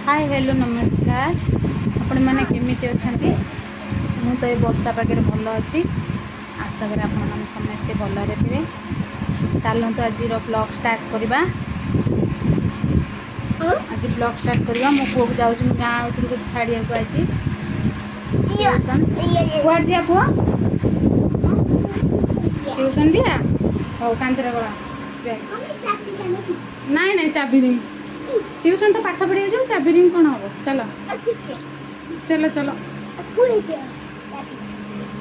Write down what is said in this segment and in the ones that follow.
Hi hello नमस्कार आपण मैंने केमिति अछंती मु तो ये वर्षा पागे भल अच्छी आशा करें आपण मैंने समस्ते भलरे थे। चलतु आज ब्लॉग स्टार्ट करवा। आज ब्लॉग स्टार्ट करवा मो पुओ को जाऊँ गाँ को छाड़िया को आज कुआड़ जा पुआ ट्यूशन दिया हो कांतिर गला नाई नाई चाबी नहीं ट्यूशन तो पाठ पढ़ी जाऊँ चाबी रिंग कौन हम चलो चलो चलो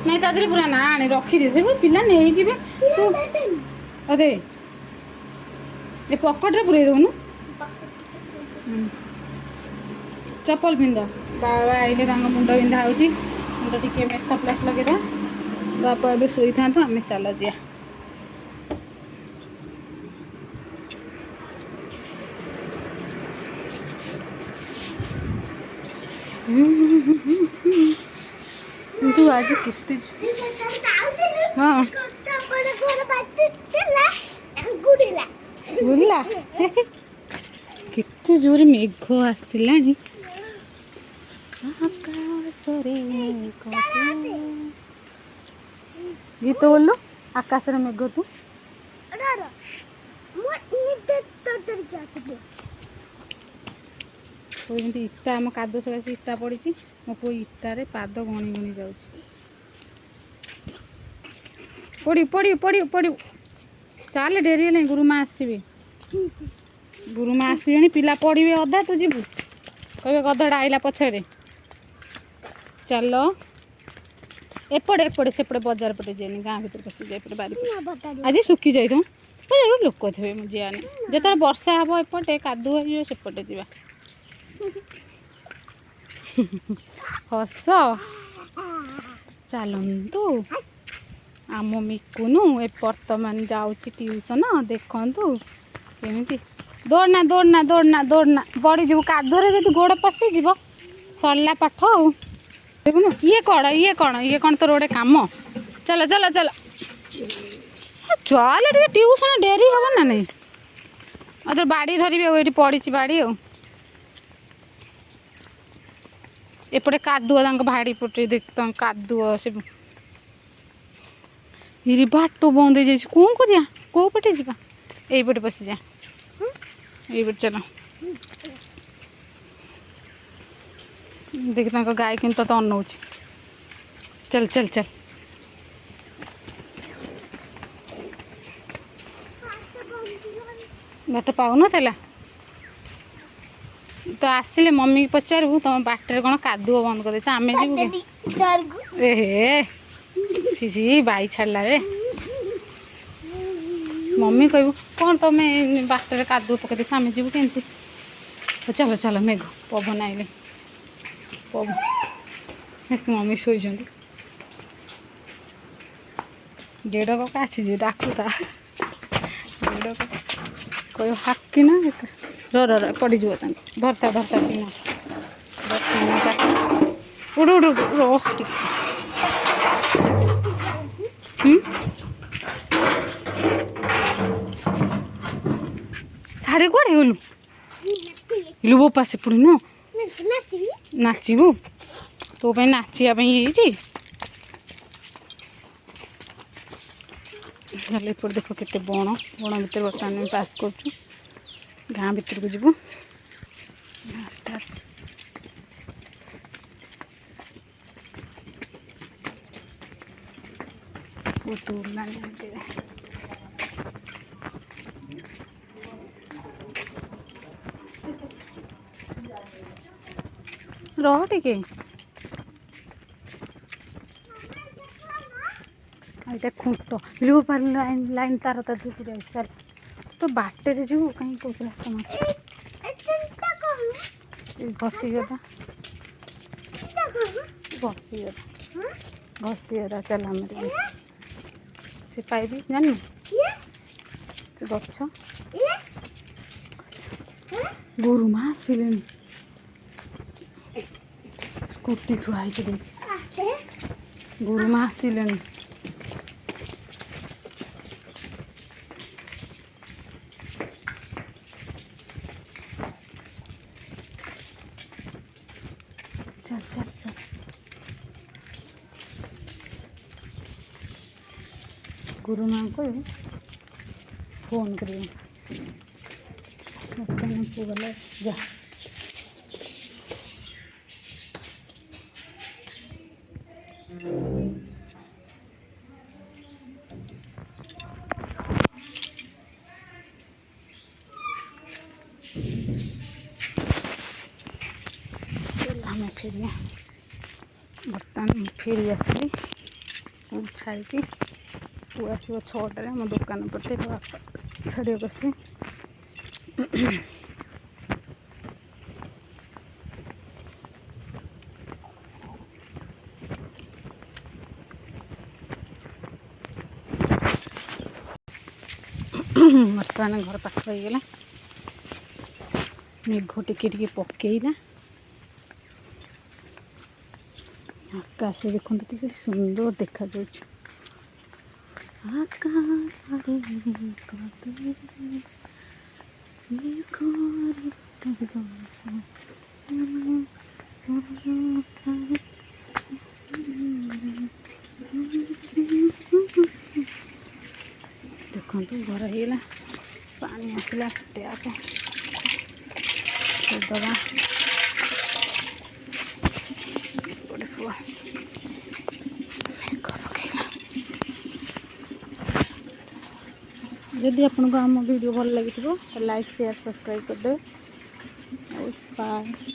नहीं तादरे पूरा ना आने रखी दे पिला नहीं जी तू अरे ये पॉकेट रे पूरे दउनु चप्पल पिंध बाबा आइले मुंड बिंधा हो मुंड टी मेकअप प्लस लगे बापा ए शोई था आम चल जा तू आज कितने हाँ बुला केते जोर मेघ आसला गीत बोलो आकाश मेघ तू इटा आम कादो सकाशे इटा पड़ी मो पु इटारे पाद गणी गणी जाऊँ पड़ी पड़ी पड़ी पड़ी चल डेरी है गुरुमा आसबे गुरुमा आसबे पिला पड़े अधा तू जीवु कहे गधड़ा आइला पछरे चल एपटे एपटे सेपटे बजार पटे जाए गाँ भर पशि जाए बारी आज सुखी जाई लोक थे जाने जो वर्षा हम एपटे कादु सेपटे जा हस चलतु आम मिकुनु ए बर्तमान जाऊँ ट्यूशन देखु केमी दौड़ना दौड़ना दौड़ना दौड़ना बड़ी जीव कादुरे जो गोड़ पशिज सरला पाठ देखुन ये कौन तोर गोटे कम चल चल चल चल ट्यूशन डेरी हम ना नहीं तोर बाड़ी धरबी ये पड़ी बाड़ी एपटे कादुआ भाड़ी पटे देख कादुआ से बाट बंद हो जाए कौन करिया कौ पटे जा यहीपटे पशि जा यहीपटे चल देख गाय कि तो अनौ चल चल चल बाट पाऊन तो आसिले मम्मी की पचारू तुम बाटर कौन कादुओ बंद कर आम जीव ए सी बाई छाड़ा रे मम्मी कहू कौन तुम बाटर कादुओ पकई आम जीव केमती चल चल मेघ पवन आइले पवन मम्मी शोई गेड़ कका आसी डाकुता गेड़ कह हाकी ना र पड़ज धरता धरता टीना उड़ उड़ रोह साढ़े कड़े गलु इलु बोपा से पुणी नु नाचबू तो नाचापी एपट देख के बण बण भर बर्तमान पास कर गाँ भर को जीवु रह टे ये खुंट लाइन लाइन तार दूर सार तो बाटे जीव कहीं कौन घसीगला घसीगला चल आम से पाइबी जान से गछ गुरुमा आसिले स्कूटी थुआई देख गुरुमा आसिले चल चल चल गुरुमा को फोन करिए गले जा आम फेर बर्तमान फेरी आसली छाड़ी पु आसो 6टार आम दुकान पटे छाड़ी आसबी बर्तमान घर पाख होगला मेघ टिके पकेला आकाश देखो कि सुंदर देखा आकाश देखते घर होगा पानी आसला टैप दबा जदि आपको आम वीडियो भल लगी तो लाइक शेयर सब्सक्राइब करदे। बाय।